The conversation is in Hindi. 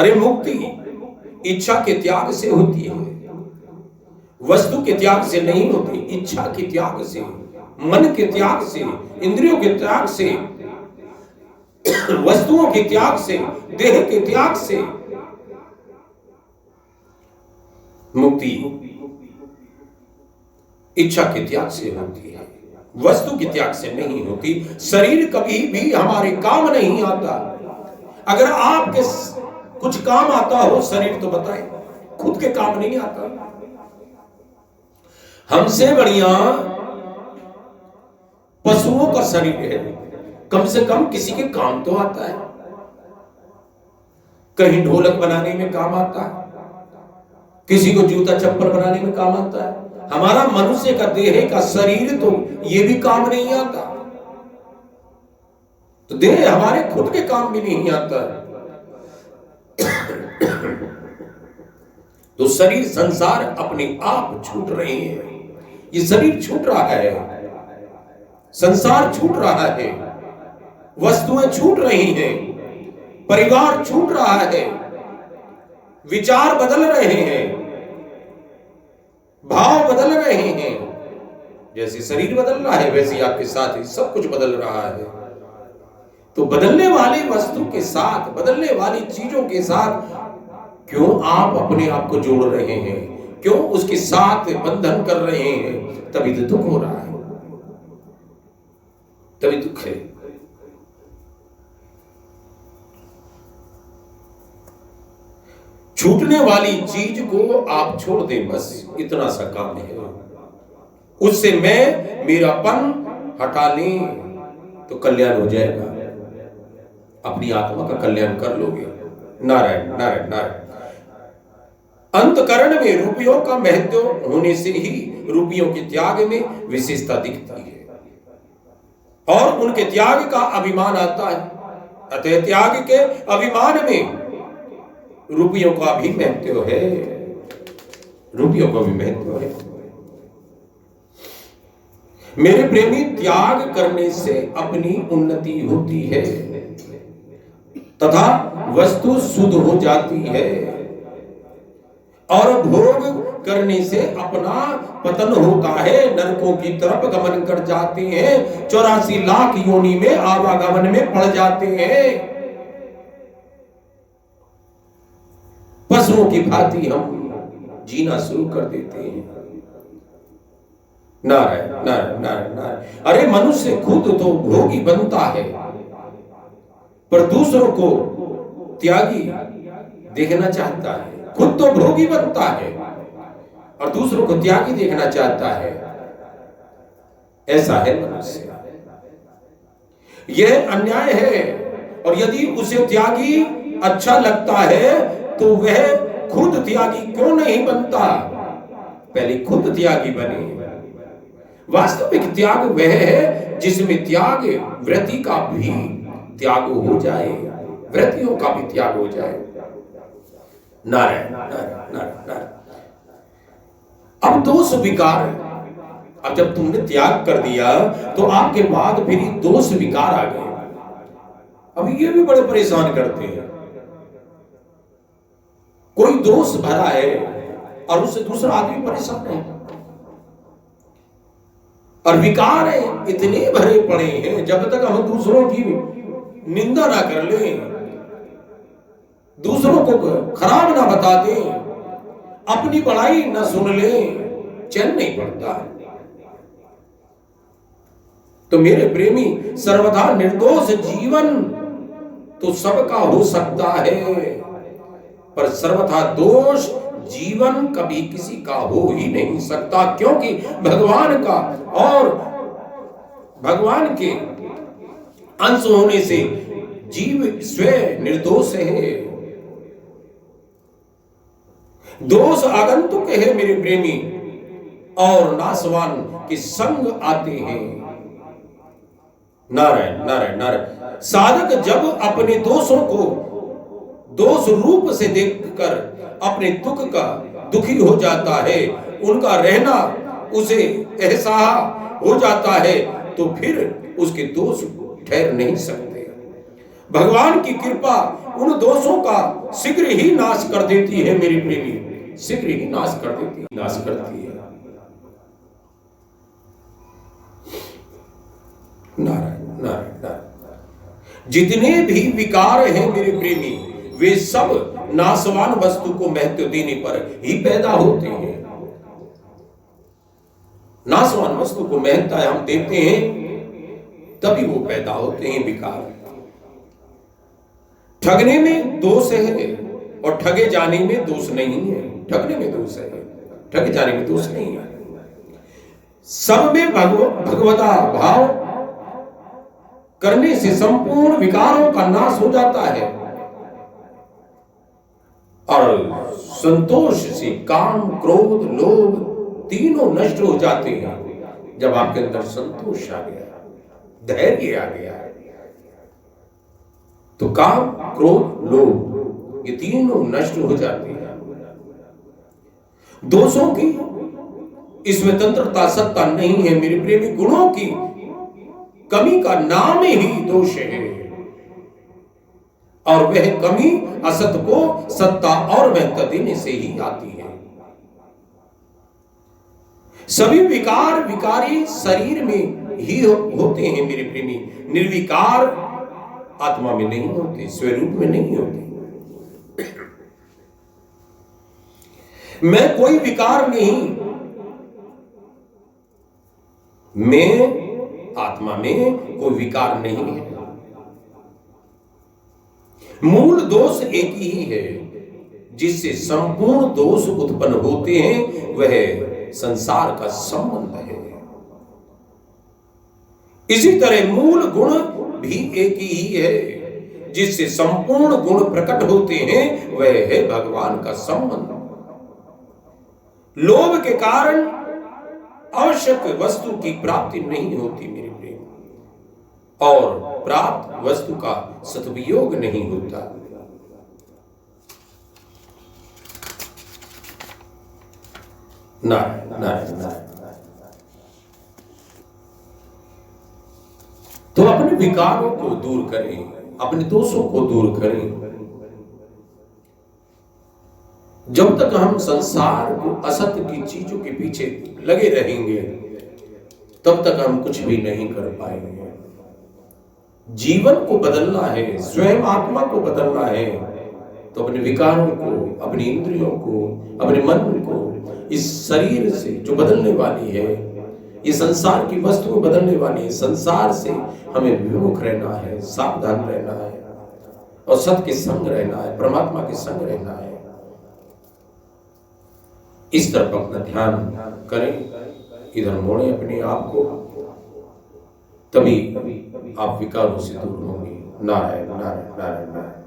अरे मुक्ति इच्छा के त्याग से होती है, वस्तु के त्याग से नहीं होती। इच्छा के त्याग से, मन के त्याग से, इंद्रियों के त्याग से, वस्तुओं के त्याग से, देह के त्याग से मुक्ति इच्छा के त्याग से होती है, वस्तु के त्याग से नहीं होती। शरीर कभी भी हमारे काम नहीं आता। अगर आपके कुछ काम आता हो शरीर तो बताएं, खुद के काम नहीं आता। हमसे बढ़िया पशुओं का शरीर है, कम से कम किसी के काम तो आता है। कहीं ढोलक बनाने में काम आता है, किसी को जूता चप्पल बनाने में काम आता है। हमारा मनुष्य का देह का शरीर तो ये भी काम नहीं आता। तो देह हमारे खुद के काम भी नहीं आता। तो शरीर संसार अपने आप छूट रहे हैं। ये शरीर छूट रहा है, संसार छूट रहा है, वस्तुएं छूट रही हैं, परिवार छूट रहा है, विचार बदल रहे हैं, भाव बदल रहे हैं। जैसे शरीर बदल रहा है वैसे आपके साथ ही सब कुछ बदल रहा है। तो बदलने वाली वस्तु के साथ, बदलने वाली चीजों के साथ क्यों आप अपने आप को जोड़ रहे हैं, क्यों उसके साथ बंधन कर रहे हैं? तभी तो दुख हो रहा है, तभी दुख है। छूटने वाली चीज को आप छोड़ दें, बस इतना सा काम है। उससे मैं मेरापन हटा लें तो कल्याण हो जाएगा, अपनी आत्मा का कल्याण कर लोगे। नारायण नारायण नारायण। अंतकरण में रुपयों का महत्व होने से ही रुपयों के त्याग में विशेषता दिखती है और उनके त्याग का अभिमान आता है। अतः त्याग के अभिमान में रुपयों का भी महत्व है, रुपयों का भी महत्व है। मेरे प्रेमी, त्याग करने से अपनी उन्नति होती है तथा वस्तु शुद्ध हो जाती है और भोग करने से अपना पतन होता है, नरकों की तरफ गमन कर जाते हैं, 84 लाख योनि में आवागमन में पड़ जाते हैं। पशुओं की भांति हम जीना शुरू कर देते हैं। नारायण नारायण नारायण नारायण। अरे मनुष्य खुद तो भोगी बनता है पर दूसरों को त्यागी देखना चाहता है। खुद तो भोगी बनता है और दूसरों को त्यागी देखना चाहता है। ऐसा है मनुष्य, यह अन्याय है। और यदि उसे त्यागी अच्छा लगता है तो वह खुद त्यागी क्यों नहीं बनता? पहले खुद त्यागी बने। वास्तविक त्याग वह है जिसमें त्याग वृत्ति का भी त्याग हो जाए, वृत्तियों का भी त्याग हो जाए। नारायण नारायण नारायण नारायण। अब दोष विकार, अब जब तुमने त्याग कर दिया तो आपके बाद फिर दोष विकार आ गए। अब ये भी बड़े परेशान करते हैं। कोई दोष भरा है और उससे दूसरा आदमी परेशान है, और विकार है इतने भरे पड़े हैं। जब तक हम दूसरों की निंदा ना कर लें, दूसरों को खराब ना बता दें, अपनी बड़ाई ना सुन लें, चैन नहीं पड़ता है। तो मेरे प्रेमी, सर्वथा निर्दोष जीवन तो सबका हो सकता है पर सर्वथा दोष जीवन कभी किसी का हो ही नहीं सकता, क्योंकि भगवान का और भगवान के अंश होने से जीव स्वयं निर्दोष है। दोष आगंतुक है मेरे प्रेमी और नासवान के संग आते हैं। नारायण नारायण नारायण। साधक जब अपने दोषों को दोष रूप से देखकर अपने दुख का दुखी हो जाता है, उनका रहना उसे एहसास हो जाता है, तो फिर उसके दोष ठहर नहीं सकते। भगवान की कृपा उन दोषों का शीघ्र ही नाश कर देती है मेरी प्रेमी, शीघ्र ही नाश कर देती है, नाश करती है। नारायण नारायण नारायण। जितने भी विकार हैं मेरे प्रेमी, वे सब नाशवान वस्तु को महत्व देने पर ही पैदा होते हैं। नाशवान वस्तु को महत्ता हम देते हैं तभी वो पैदा होते हैं विकार। ठगने में दोष है और ठगे जाने में दोष नहीं है। ठगने में दोष है, ठगे जाने में दोष नहीं है। सब में भगवता भाव करने से संपूर्ण विकारों का नाश हो जाता है और संतोष से काम, क्रोध, लोभ तीनों नष्ट हो जाते हैं। जब आपके अंदर संतोष आ गया, धैर्य आ गया, तो काम, क्रोध, लोभ ये तीनों नष्ट हो जाते हैं। दोषों की स्वतंत्रता सत्ता नहीं है मेरे प्रेमी। गुणों की कमी का नाम ही दोष है और वह कमी असत को सत्ता और महत्ता देने से ही आती है। सभी विकार विकारी शरीर में ही होते हैं मेरे प्रेमी। निर्विकार आत्मा में नहीं होते, स्वरूप में नहीं होते। मैं कोई विकार नहीं, मैं आत्मा में कोई विकार नहीं है। मूल दोष एक ही है, जिससे संपूर्ण दोष उत्पन्न होते हैं, वह संसार का संबंध है। इसी तरह मूल गुण भी एक ही है, जिससे संपूर्ण गुण प्रकट होते हैं, वह है भगवान का संबंध। लोभ के कारण आवश्यक वस्तु की प्राप्ति नहीं होती मेरे प्रेम, और प्राप्त वस्तु का सदुपयोग नहीं होता। नारायण नारायण नारायण। तो अपने विकारों को दूर करें, अपने दोषों को दूर करें। जब तक हम संसार को असत्य की चीजों के पीछे लगे रहेंगे, तब तक हम कुछ भी नहीं कर पाएंगे। जीवन को बदलना है, स्वयं आत्मा को बदलना है, तो अपने विकारों को, अपनी इंद्रियों को, अपने मन को, इस शरीर से जो बदलने वाली है, ये संसार की वस्तुएं बदलने वाली है, संसार से हमें विमुख रहना है, सावधान रहना है और सत्य के संग रहना है, परमात्मा के संग रहना है। इस तरफ अपना ध्यान करें, इधर मोड़े अपने आप को, तभी आप विकारों से दूर होंगे। नारायण नारायण नारायण नारायण।